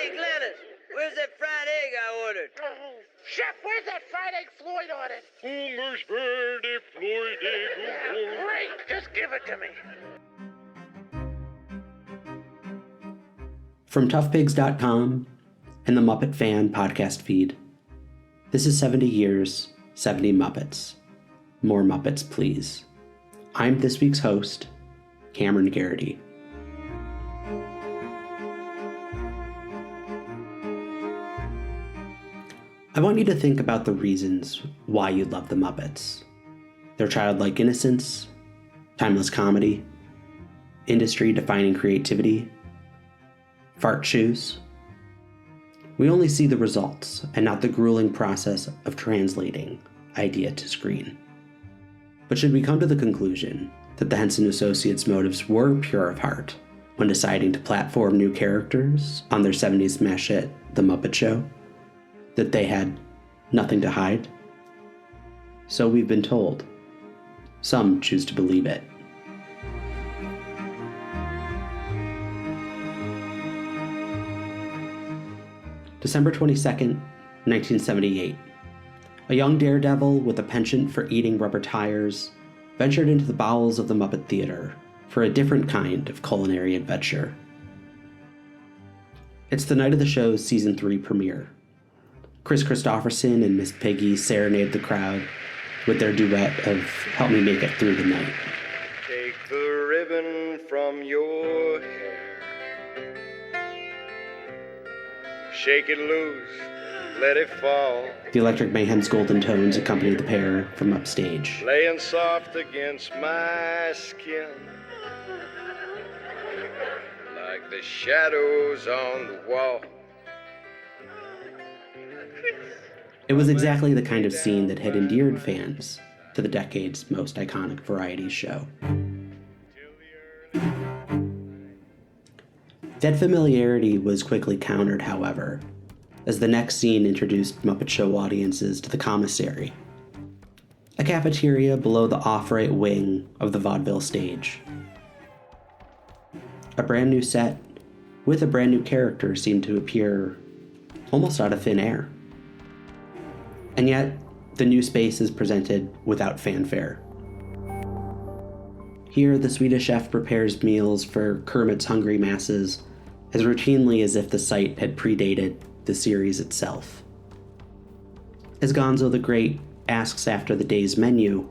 Hey, Gladys, where's that fried egg I ordered? Chef, where's that fried egg Floyd ordered? Homer's verde Floyd egg. Great, just give it to me. From toughpigs.com and the Muppet Fan podcast feed, this is 70 Years, 70 Muppets. More Muppets, please. I'm this week's host, Cameron Garrity. I want you to think about the reasons why you love the Muppets. Their childlike innocence, timeless comedy, industry-defining creativity, fart shoes. We only see the results and not the grueling process of translating idea to screen. But should we come to the conclusion that the Henson Associates' motives were pure of heart when deciding to platform new characters on their 70s smash hit, The Muppet Show? That they had nothing to hide? So we've been told. Some choose to believe it. December 22nd, 1978. A young daredevil with a penchant for eating rubber tires ventured into the bowels of the Muppet Theater for a different kind of culinary adventure. It's the night of the show's Season 3 premiere. Chris Christopherson and Miss Piggy serenade the crowd with their duet of Help Me Make It Through the Night. Take the ribbon from your hair. Shake it loose, let it fall. The Electric Mayhem's golden tones accompany the pair from upstage. Laying soft against my skin, like the shadows on the wall. It was exactly the kind of scene that had endeared fans to the decade's most iconic variety show. That familiarity was quickly countered, however, as the next scene introduced Muppet Show audiences to the commissary, a cafeteria below the off-right wing of the vaudeville stage. A brand new set with a brand new character seemed to appear almost out of thin air. And yet, the new space is presented without fanfare. Here, the Swedish chef prepares meals for Kermit's hungry masses as routinely as if the site had predated the series itself. As Gonzo the Great asks after the day's menu,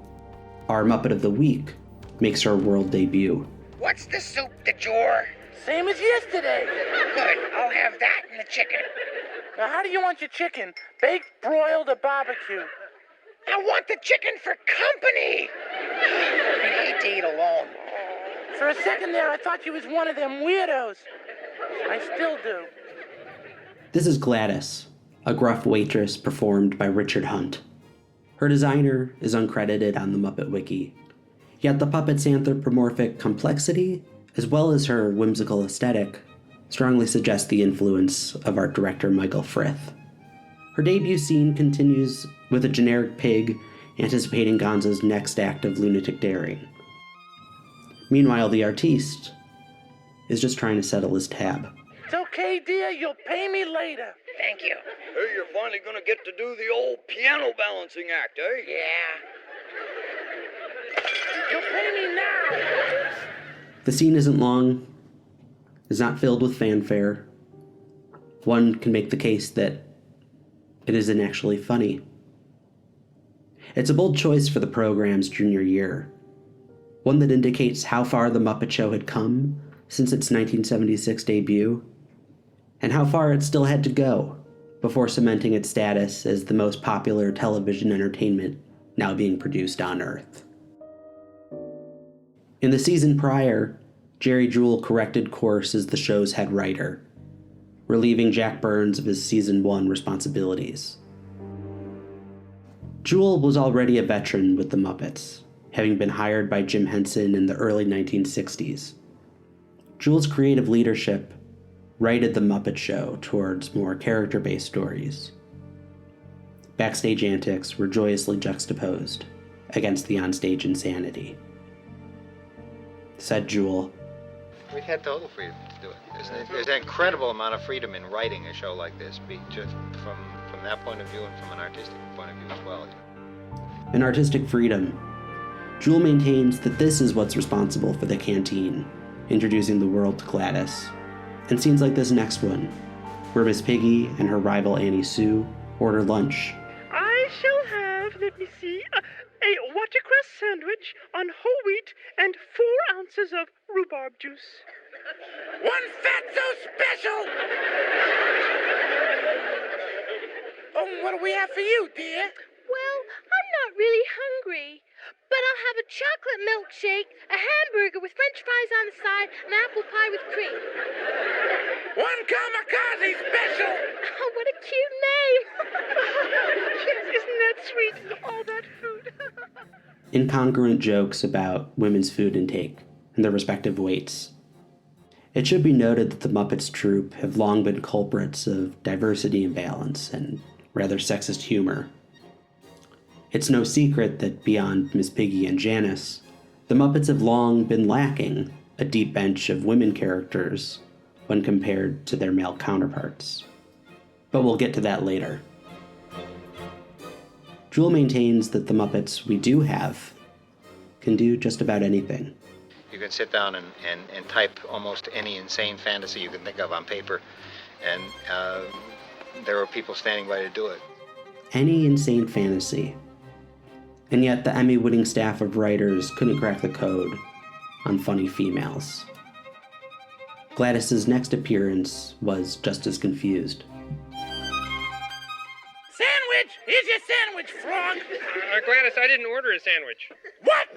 our Muppet of the Week makes her world debut. What's the soup du jour? Same as yesterday. Good, I'll have that and the chicken. Now, how do you want your chicken? Baked, broiled, or barbecue? I want the chicken for company. I hate to eat alone. For a second there, I thought you was one of them weirdos. I still do. This is Gladys, a gruff waitress performed by Richard Hunt. Her designer is uncredited on the Muppet Wiki, yet the puppet's anthropomorphic complexity, as well as her whimsical aesthetic, strongly suggest the influence of art director Michael Frith. Her debut scene continues with a generic pig anticipating Gonzo's next act of lunatic daring. Meanwhile, the artiste is just trying to settle his tab. It's okay, dear. You'll pay me later. Thank you. Hey, you're finally gonna get to do the old piano balancing act, eh? Yeah. You'll pay me now. The scene isn't long, is not filled with fanfare. One can make the case that it isn't actually funny. It's a bold choice for the program's junior year, one that indicates how far the Muppet Show had come since its 1976 debut, and how far it still had to go before cementing its status as the most popular television entertainment now being produced on Earth. In the season prior, Jerry Jewell corrected course as the show's head writer, relieving Jack Burns of his Season 1 responsibilities. Jewell was already a veteran with the Muppets, having been hired by Jim Henson in the early 1960s. Jewell's creative leadership righted the Muppet Show towards more character-based stories. Backstage antics were joyously juxtaposed against the onstage insanity. Said Jewell, We had total freedom to do it. There's an incredible amount of freedom in writing a show like this, just from that point of view and from an artistic point of view as well. In artistic freedom, Jewel maintains that this is what's responsible for the canteen, introducing the world to Gladys, and scenes like this next one, where Miss Piggy and her rival Annie Sue order lunch. I shall have, let me see, a watercress sandwich on whole wheat and 4 ounces of rhubarb juice. One fatso special! Oh, what do we have for you, dear? Well, I'm not really hungry, but I'll have a chocolate milkshake, a hamburger with french fries on the side, and apple pie with cream. One kamikaze special! Oh, what a cute name! Isn't that sweet? All that food. Incongruent jokes about women's food intake and their respective weights. It should be noted that the Muppets troupe have long been culprits of diversity imbalance and rather sexist humor. It's no secret that beyond Miss Piggy and Janice, the Muppets have long been lacking a deep bench of women characters when compared to their male counterparts. But we'll get to that later. Jewel maintains that the Muppets we do have can do just about anything. You can sit down and type almost any insane fantasy you can think of on paper, and there are people standing by to do it. Any insane fantasy. And yet the Emmy-winning staff of writers couldn't crack the code on funny females. Gladys's next appearance was just as confused. Sandwich! Here's your sandwich, frog! Gladys, I didn't order a sandwich. What?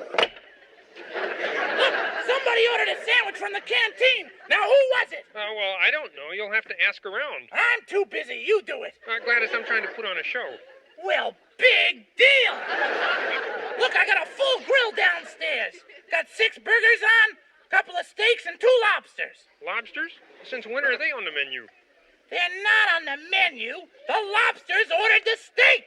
Look, somebody ordered a sandwich from the canteen. Now who was it? Well, I don't know. You'll have to ask around. I'm too busy. You do it. Gladys, I'm trying to put on a show. Well, big deal. Look, I got a full grill downstairs. Got 6 burgers on, couple of steaks, and 2 lobsters. Lobsters? Since when are they on the menu? They're not on the menu. The lobsters ordered the steak.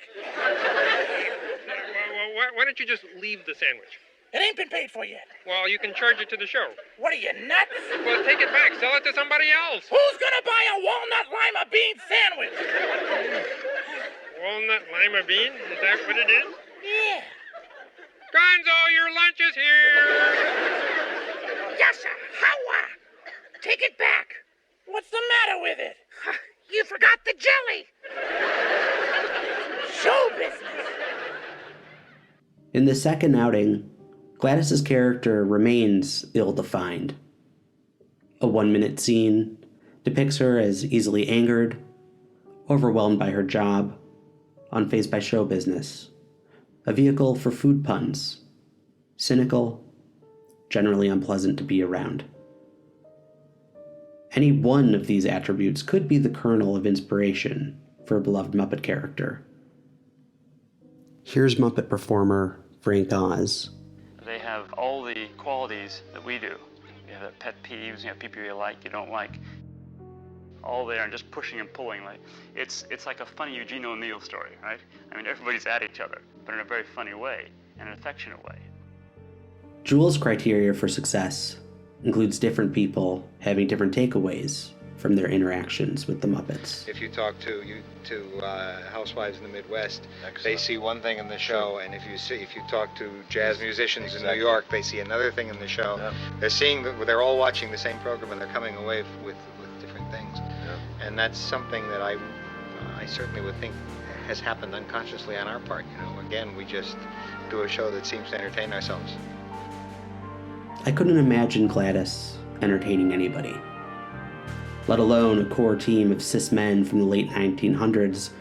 Why don't you just leave the sandwich? It ain't been paid for yet. Well, you can charge it to the show. What are you, nuts? Well, take it back. Sell it to somebody else. Who's gonna buy a walnut lima bean sandwich? Walnut lima bean? Is that what it is? Yeah. Gonzo, your lunch is here. Yasha, Hawa. Take it back. What's the matter with it? You forgot the jelly. Show business. In the second outing, Gladys's character remains ill-defined. A 1-minute scene depicts her as easily angered, overwhelmed by her job, unfazed by show business, a vehicle for food puns, cynical, generally unpleasant to be around. Any one of these attributes could be the kernel of inspiration for a beloved Muppet character. Here's Muppet performer Frank Oz. They have all the qualities that we do. You have pet peeves, you have people you like, you don't like. All there and just pushing and pulling. Like it's like a funny Eugene O'Neill story, right? I mean, everybody's at each other, but in a very funny way, and an affectionate way. Jewel's criteria for success includes different people having different takeaways from their interactions with the Muppets. If you talk to housewives in the Midwest, they see one thing in the show, and if you talk to jazz musicians in New York, they see another thing in the show. Yeah. They're all watching the same program, and they're coming away with different things. Yeah. And that's something that I certainly would think has happened unconsciously on our part. Again, we just do a show that seems to entertain ourselves. I couldn't imagine Gladys entertaining anybody, let alone a core team of cis men from the late 1900s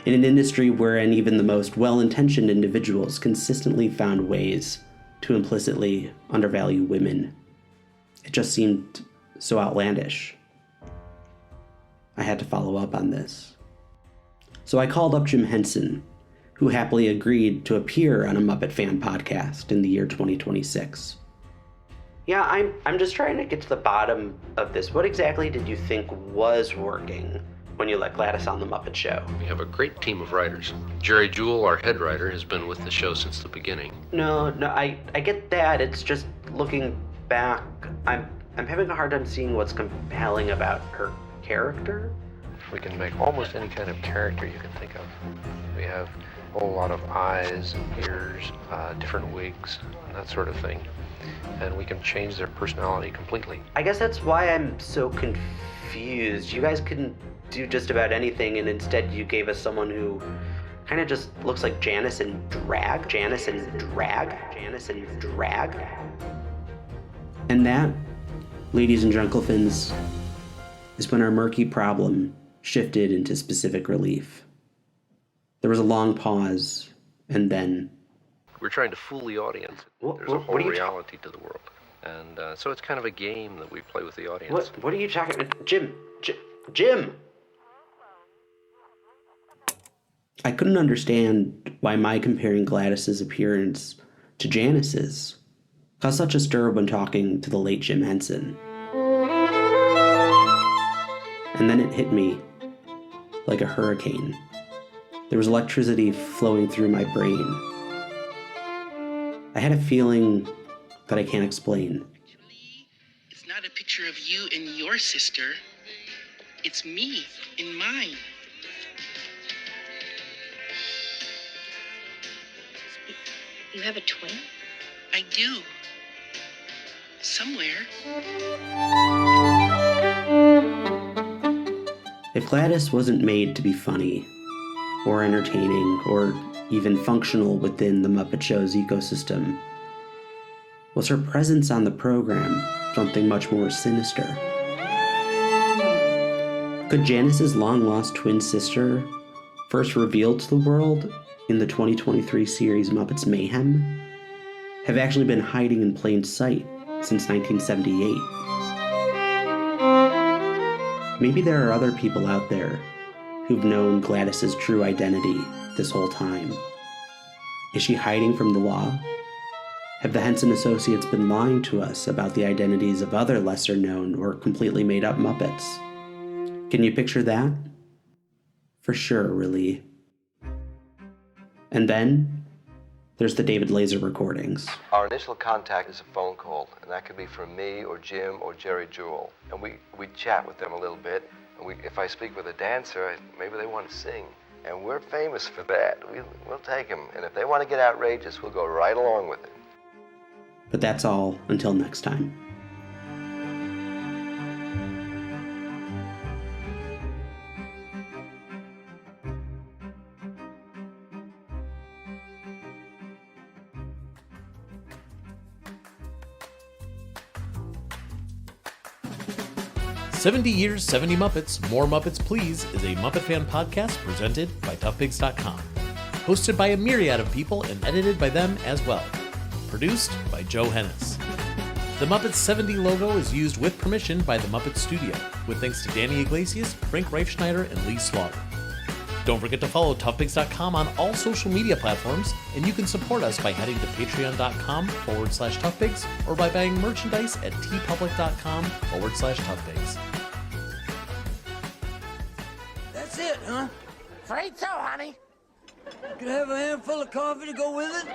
in an industry wherein even the most well-intentioned individuals consistently found ways to implicitly undervalue women. It just seemed so outlandish. I had to follow up on this. So I called up Jim Henson, who happily agreed to appear on a Muppet Fan podcast in the year 2026. Yeah, I'm just trying to get to the bottom of this. What exactly did you think was working when you let Gladys on the Muppet Show? We have a great team of writers. Jerry Jewell, our head writer, has been with the show since the beginning. No, I get that. It's just looking back, I'm I'm having a hard time seeing what's compelling about her character. We can make almost any kind of character you can think of. We have a whole lot of eyes and ears, different wigs, that sort of thing. And we can change their personality completely. I guess that's why I'm so confused. You guys couldn't do just about anything, and instead you gave us someone who kind of just looks like Janice in drag. Janice in drag. Janice in drag. And that, ladies and gentlefins, is when our murky problem shifted into specific relief. There was a long pause, and then... We're trying to fool the audience. There's a whole reality to the world. And so it's kind of a game that we play with the audience. What are you talking about? Jim! I couldn't understand why my comparing Gladys's appearance to Janice's caused such a stir when talking to the late Jim Henson. And then it hit me like a hurricane. There was electricity flowing through my brain. I had a feeling that I can't explain. Actually, it's not a picture of you and your sister. It's me and mine. You have a twin? I do. Somewhere. If Gladys wasn't made to be funny, or entertaining, or even functional within the Muppet Show's ecosystem, was her presence on the program something much more sinister? Could Janice's long-lost twin sister, first revealed to the world in the 2023 series Muppets Mayhem, have actually been hiding in plain sight since 1978? Maybe there are other people out there who've known Gladys's true identity this whole time. Is she hiding from the law? Have the Henson associates been lying to us about the identities of other lesser-known or completely made-up Muppets? Can you picture that? For sure, really. And then, there's the David Laser recordings. Our initial contact is a phone call, and that could be from me or Jim or Jerry Jewell. And we chat with them a little bit, and if I speak with a dancer, maybe they want to sing. And we're famous for that. We'll take them, and if they want to get outrageous, we'll go right along with it. But that's all until next time. "70 Years, 70 Muppets, More Muppets Please" is a Muppet fan podcast presented by ToughPigs.com. Hosted by a myriad of people and edited by them as well. Produced by Joe Hennis. The Muppets 70 logo is used with permission by the Muppet Studio, with thanks to Danny Iglesias, Frank Reifschneider, and Lee Slaughter. Don't forget to follow ToughPigs.com on all social media platforms, and you can support us by heading to patreon.com/toughpigs or by buying merchandise at tpublic.com/toughpigs. That's it, huh? Afraid so, honey. Could I have a handful of coffee to go with it?